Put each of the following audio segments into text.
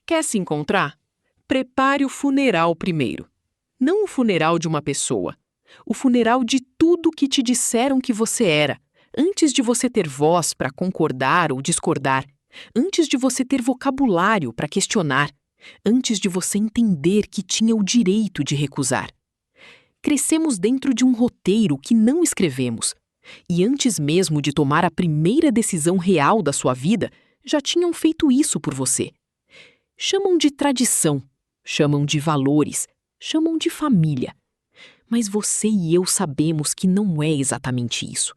Quer se encontrar? Prepare o funeral primeiro. Não o funeral de uma pessoa. O funeral de tudo que te disseram que você era, antes de você ter voz para concordar ou discordar, antes de você ter vocabulário para questionar, antes de você entender que tinha o direito de recusar. Crescemos dentro de um roteiro que não escrevemos, e antes mesmo de tomar a primeira decisão real da sua vida, já tinham feito isso por você. Chamam de tradição, chamam de valores, chamam de família. Mas você e eu sabemos que não é exatamente isso.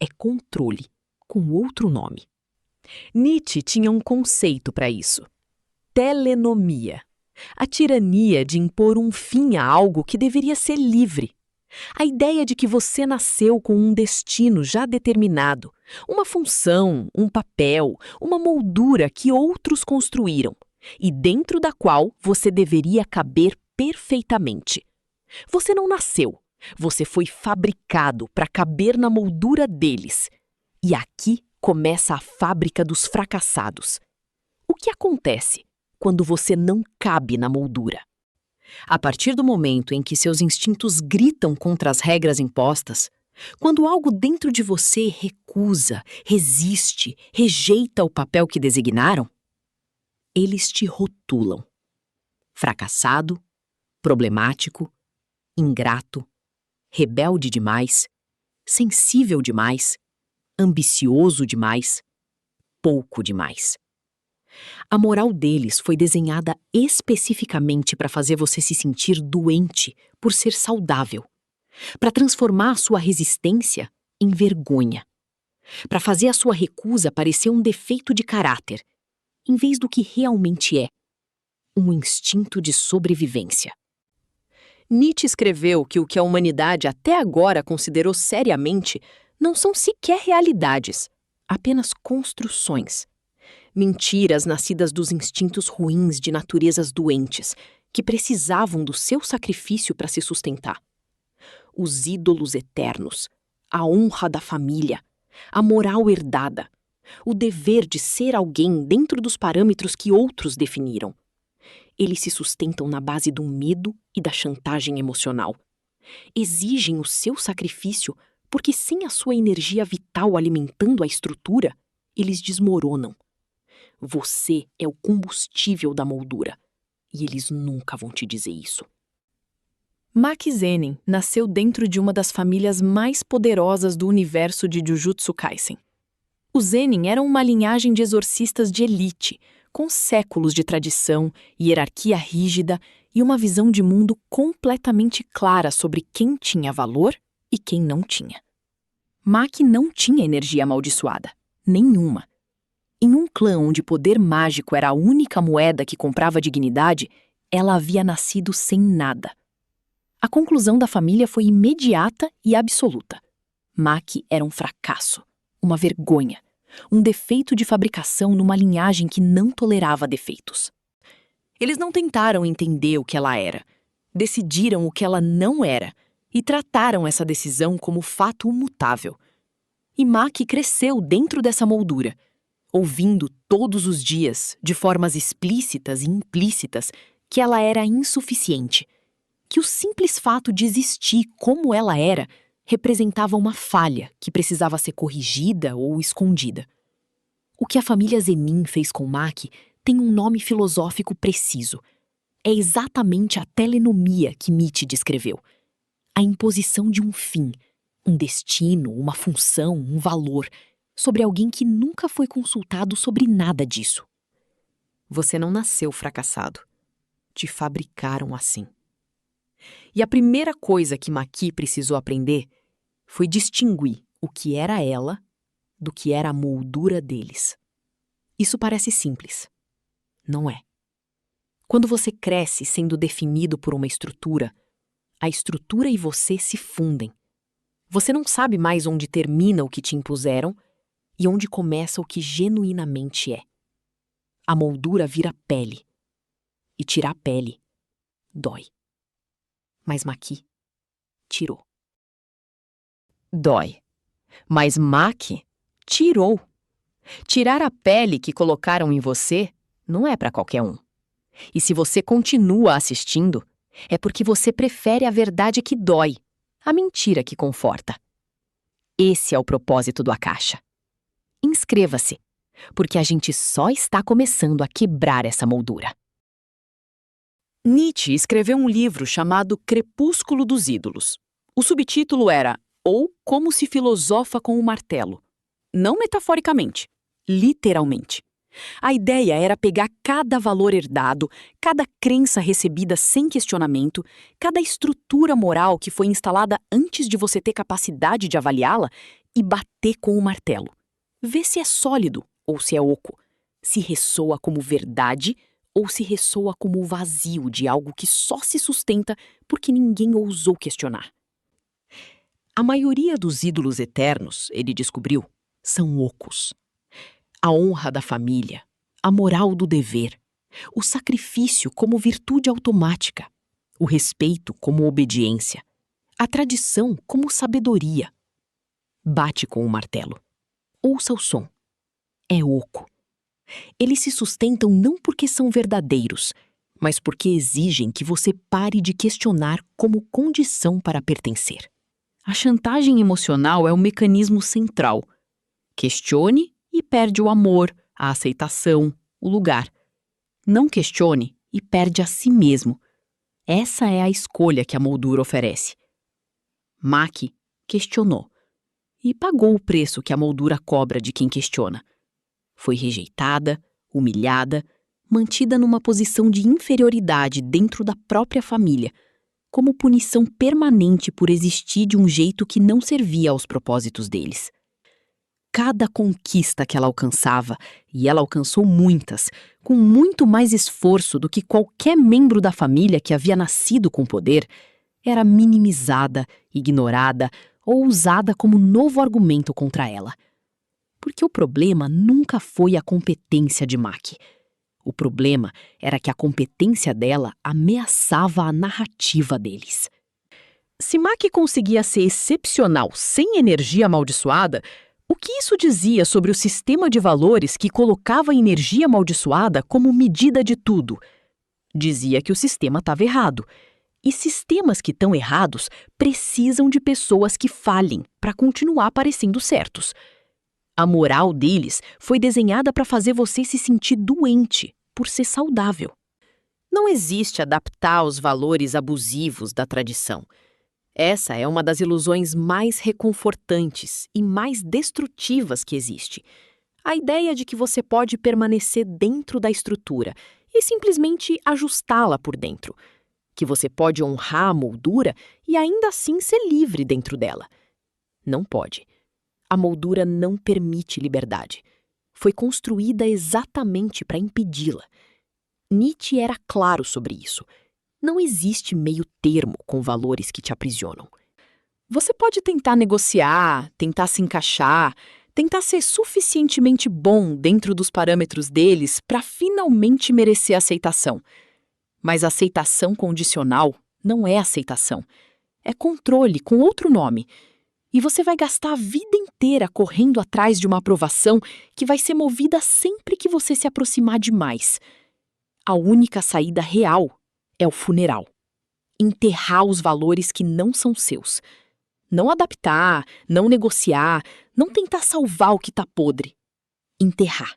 É controle, com outro nome. Nietzsche tinha um conceito para isso. Telenomia. A tirania de impor um fim a algo que deveria ser livre. A ideia de que você nasceu com um destino já determinado, uma função, um papel, uma moldura que outros construíram, e dentro da qual você deveria caber perfeitamente. Você não nasceu, você foi fabricado para caber na moldura deles. E aqui começa a fábrica dos fracassados. O que acontece quando você não cabe na moldura? A partir do momento em que seus instintos gritam contra as regras impostas, quando algo dentro de você recusa, resiste, rejeita o papel que designaram, eles te rotulam. Fracassado, problemático, ingrato, rebelde demais, sensível demais, ambicioso demais, pouco demais. A moral deles foi desenhada especificamente para fazer você se sentir doente por ser saudável, para transformar a sua resistência em vergonha, para fazer a sua recusa parecer um defeito de caráter, em vez do que realmente é, um instinto de sobrevivência. Nietzsche escreveu que o que a humanidade até agora considerou seriamente não são sequer realidades, apenas construções. Mentiras nascidas dos instintos ruins de naturezas doentes, que precisavam do seu sacrifício para se sustentar. Os ídolos eternos, a honra da família, a moral herdada, o dever de ser alguém dentro dos parâmetros que outros definiram. Eles se sustentam na base do medo e da chantagem emocional. Exigem o seu sacrifício porque, sem a sua energia vital alimentando a estrutura, eles desmoronam. Você é o combustível da moldura, e eles nunca vão te dizer isso. Mack Zenin nasceu dentro de uma das famílias mais poderosas do universo de Jujutsu Kaisen. Os Zenin eram uma linhagem de exorcistas de elite, com séculos de tradição, hierarquia rígida e uma visão de mundo completamente clara sobre quem tinha valor e quem não tinha. Mack não tinha energia amaldiçoada, nenhuma. Em um clã onde poder mágico era a única moeda que comprava dignidade, ela havia nascido sem nada. A conclusão da família foi imediata e absoluta. Mack era um fracasso, uma vergonha, um defeito de fabricação numa linhagem que não tolerava defeitos. Eles não tentaram entender o que ela era, decidiram o que ela não era e trataram essa decisão como fato imutável. E Mack cresceu dentro dessa moldura, ouvindo todos os dias, de formas explícitas e implícitas, que ela era insuficiente, que o simples fato de existir como ela era representava uma falha que precisava ser corrigida ou escondida. O que a família Zenin fez com Mack tem um nome filosófico preciso. É exatamente a telenomia que Nietzsche descreveu. A imposição de um fim, um destino, uma função, um valor, sobre alguém que nunca foi consultado sobre nada disso. Você não nasceu fracassado. Te fabricaram assim. E a primeira coisa que Mack precisou aprender foi distinguir o que era ela do que era a moldura deles. Isso parece simples. Não é. Quando você cresce sendo definido por uma estrutura, a estrutura e você se fundem. Você não sabe mais onde termina o que te impuseram e onde começa o que genuinamente é. A moldura vira pele. E tirar a pele dói. Mas Mack tirou. Dói. Mas Mack tirou. Tirar a pele que colocaram em você não é para qualquer um. E se você continua assistindo, é porque você prefere a verdade que dói, a mentira que conforta. Esse é o propósito do A Caixa. Inscreva-se, porque a gente só está começando a quebrar essa moldura. Nietzsche escreveu um livro chamado Crepúsculo dos Ídolos. O subtítulo era Ou Como se Filosofa com o Martelo. Não metaforicamente, literalmente. A ideia era pegar cada valor herdado, cada crença recebida sem questionamento, cada estrutura moral que foi instalada antes de você ter capacidade de avaliá-la e bater com o martelo. Ver se é sólido ou se é oco, se ressoa como verdade ou se ressoa como o vazio de algo que só se sustenta porque ninguém ousou questionar. A maioria dos ídolos eternos, ele descobriu, são ocos. A honra da família, a moral do dever, o sacrifício como virtude automática, o respeito como obediência, a tradição como sabedoria. Bate com o martelo. Ouça o som. É oco. Eles se sustentam não porque são verdadeiros, mas porque exigem que você pare de questionar como condição para pertencer. A chantagem emocional é o mecanismo central. Questione e perde o amor, a aceitação, o lugar. Não questione e perde a si mesmo. Essa é a escolha que a moldura oferece. Mack questionou e pagou o preço que a moldura cobra de quem questiona. Foi rejeitada, humilhada, mantida numa posição de inferioridade dentro da própria família, como punição permanente por existir de um jeito que não servia aos propósitos deles. Cada conquista que ela alcançava, e ela alcançou muitas, com muito mais esforço do que qualquer membro da família que havia nascido com poder, era minimizada, ignorada ou usada como novo argumento contra ela. Porque o problema nunca foi a competência de Mack. O problema era que a competência dela ameaçava a narrativa deles. Se Mack conseguia ser excepcional sem energia amaldiçoada, o que isso dizia sobre o sistema de valores que colocava a energia amaldiçoada como medida de tudo? Dizia que o sistema estava errado. E sistemas que estão errados precisam de pessoas que falhem para continuar parecendo certos. A moral deles foi desenhada para fazer você se sentir doente por ser saudável. Não existe adaptar os valores abusivos da tradição. Essa é uma das ilusões mais reconfortantes e mais destrutivas que existe. A ideia de que você pode permanecer dentro da estrutura e simplesmente ajustá-la por dentro. Que você pode honrar a moldura e ainda assim ser livre dentro dela. Não pode. A moldura não permite liberdade. Foi construída exatamente para impedi-la. Nietzsche era claro sobre isso. Não existe meio termo com valores que te aprisionam. Você pode tentar negociar, tentar se encaixar, tentar ser suficientemente bom dentro dos parâmetros deles para finalmente merecer aceitação. Mas aceitação condicional não é aceitação. É controle com outro nome. E você vai gastar a vida inteira correndo atrás de uma aprovação que vai ser movida sempre que você se aproximar demais. A única saída real é o funeral. Enterrar os valores que não são seus. Não adaptar, não negociar, não tentar salvar o que está podre. Enterrar.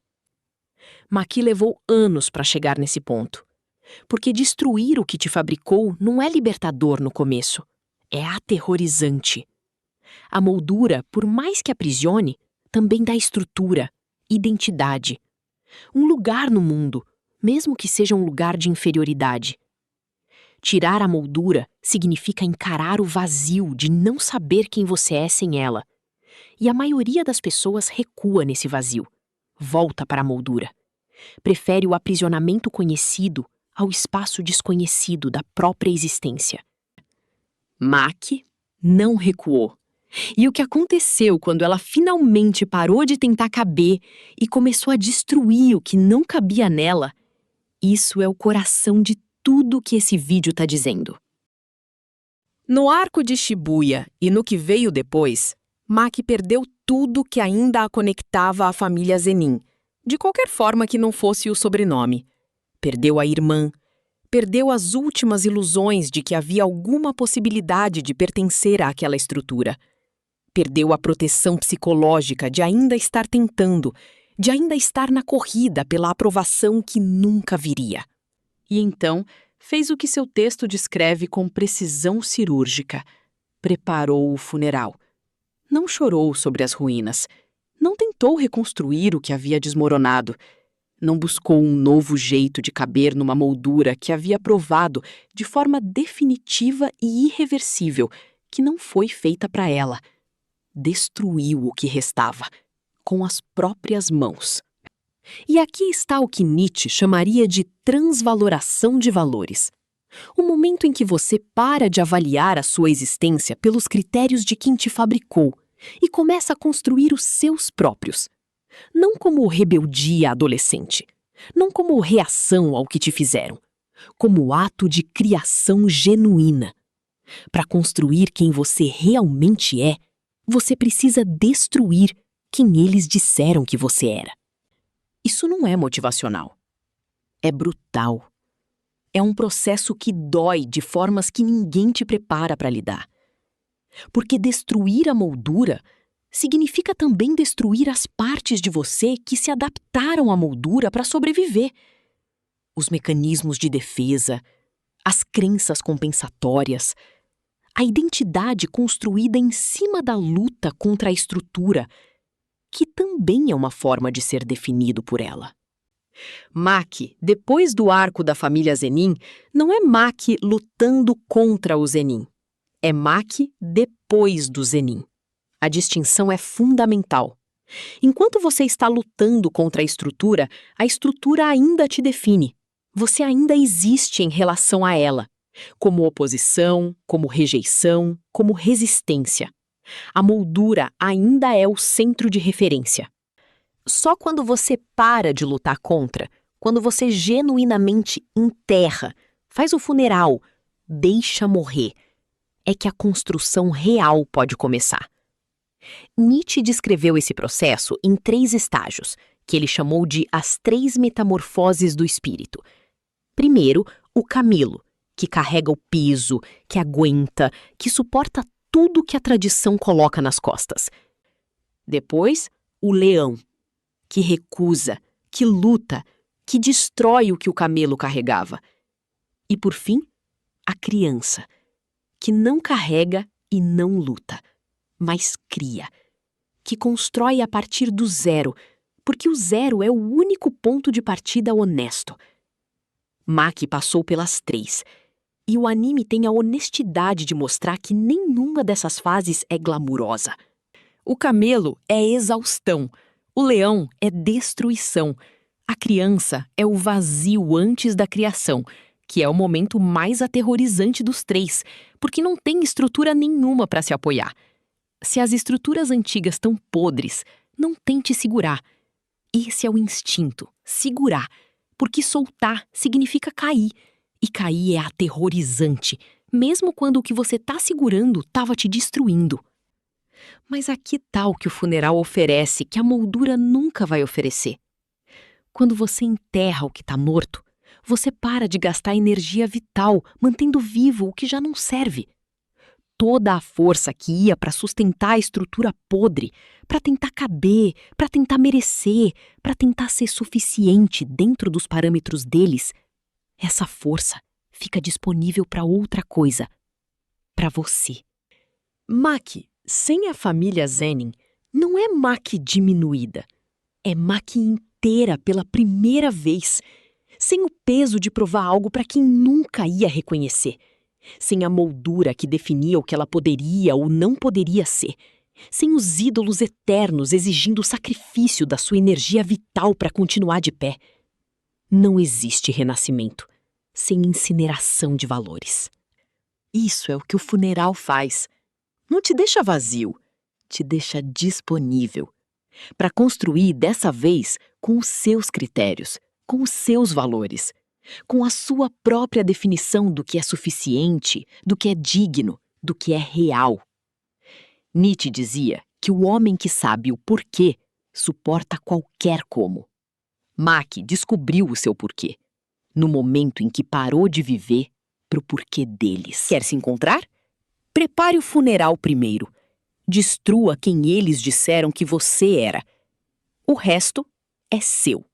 Mack levou anos para chegar nesse ponto. Porque destruir o que te fabricou não é libertador no começo. É aterrorizante. A moldura, por mais que aprisione, também dá estrutura, identidade. Um lugar no mundo, mesmo que seja um lugar de inferioridade. Tirar a moldura significa encarar o vazio de não saber quem você é sem ela. E a maioria das pessoas recua nesse vazio. Volta para a moldura. Prefere o aprisionamento conhecido ao espaço desconhecido da própria existência. Mack não recuou. E o que aconteceu quando ela finalmente parou de tentar caber e começou a destruir o que não cabia nela, isso é o coração de tudo que esse vídeo está dizendo. No arco de Shibuya e no que veio depois, Mack perdeu tudo que ainda a conectava à família Zenin, de qualquer forma que não fosse o sobrenome. Perdeu a irmã. Perdeu as últimas ilusões de que havia alguma possibilidade de pertencer àquela estrutura. Perdeu a proteção psicológica de ainda estar tentando, de ainda estar na corrida pela aprovação que nunca viria. E então, fez o que seu texto descreve com precisão cirúrgica. Preparou o funeral. Não chorou sobre as ruínas. Não tentou reconstruir o que havia desmoronado. Não buscou um novo jeito de caber numa moldura que havia provado de forma definitiva e irreversível que não foi feita para ela. Destruiu o que restava, com as próprias mãos. E aqui está o que Nietzsche chamaria de transvaloração de valores. O momento em que você para de avaliar a sua existência pelos critérios de quem te fabricou e começa a construir os seus próprios. Não como rebeldia adolescente, não como reação ao que te fizeram, como ato de criação genuína. Para construir quem você realmente é, você precisa destruir quem eles disseram que você era. Isso não é motivacional. É brutal. É um processo que dói de formas que ninguém te prepara para lidar. Porque destruir a moldura significa também destruir as partes de você que se adaptaram à moldura para sobreviver. Os mecanismos de defesa, as crenças compensatórias, a identidade construída em cima da luta contra a estrutura, que também é uma forma de ser definido por ela. Maki, depois do arco da família Zenin, não é Maki lutando contra o Zenin. É Maki depois do Zenin. A distinção é fundamental. Enquanto você está lutando contra a estrutura ainda te define. Você ainda existe em relação a ela, como oposição, como rejeição, como resistência. A moldura ainda é o centro de referência. Só quando você para de lutar contra, quando você genuinamente enterra, faz o funeral, deixa morrer, é que a construção real pode começar. Nietzsche descreveu esse processo em 3 estágios, que ele chamou de as 3 metamorfoses do espírito. Primeiro, o camelo, que carrega o peso, que aguenta, que suporta tudo que a tradição coloca nas costas. Depois, o leão, que recusa, que luta, que destrói o que o camelo carregava. E, por fim, a criança, que não carrega e não luta, mas cria, que constrói a partir do zero, porque o zero é o único ponto de partida honesto. Maki passou pelas 3, e o anime tem a honestidade de mostrar que nenhuma dessas fases é glamurosa. O camelo é exaustão, o leão é destruição, a criança é o vazio antes da criação, que é o momento mais aterrorizante dos 3, porque não tem estrutura nenhuma para se apoiar. Se as estruturas antigas estão podres, não tente segurar. Esse é o instinto, segurar, porque soltar significa cair. E cair é aterrorizante, mesmo quando o que você está segurando estava te destruindo. Mas aqui tá o que o funeral oferece que a moldura nunca vai oferecer. Quando você enterra o que está morto, você para de gastar energia vital, mantendo vivo o que já não serve. Toda a força que ia para sustentar a estrutura podre, para tentar caber, para tentar merecer, para tentar ser suficiente dentro dos parâmetros deles, essa força fica disponível para outra coisa, para você. Maki, sem a família Zenin, não é Maki diminuída. É Maki inteira pela primeira vez, sem o peso de provar algo para quem nunca ia reconhecer. Sem a moldura que definia o que ela poderia ou não poderia ser, sem os ídolos eternos exigindo o sacrifício da sua energia vital para continuar de pé. Não existe renascimento sem incineração de valores. Isso é o que o funeral faz. Não te deixa vazio, te deixa disponível para construir dessa vez com os seus critérios, com os seus valores, com a sua própria definição do que é suficiente, do que é digno, do que é real. Nietzsche dizia que o homem que sabe o porquê suporta qualquer como. Maki descobriu o seu porquê. no momento em que parou de viver pro porquê deles. Quer se encontrar? Prepare o funeral primeiro. Destrua quem eles disseram que você era. O resto é seu.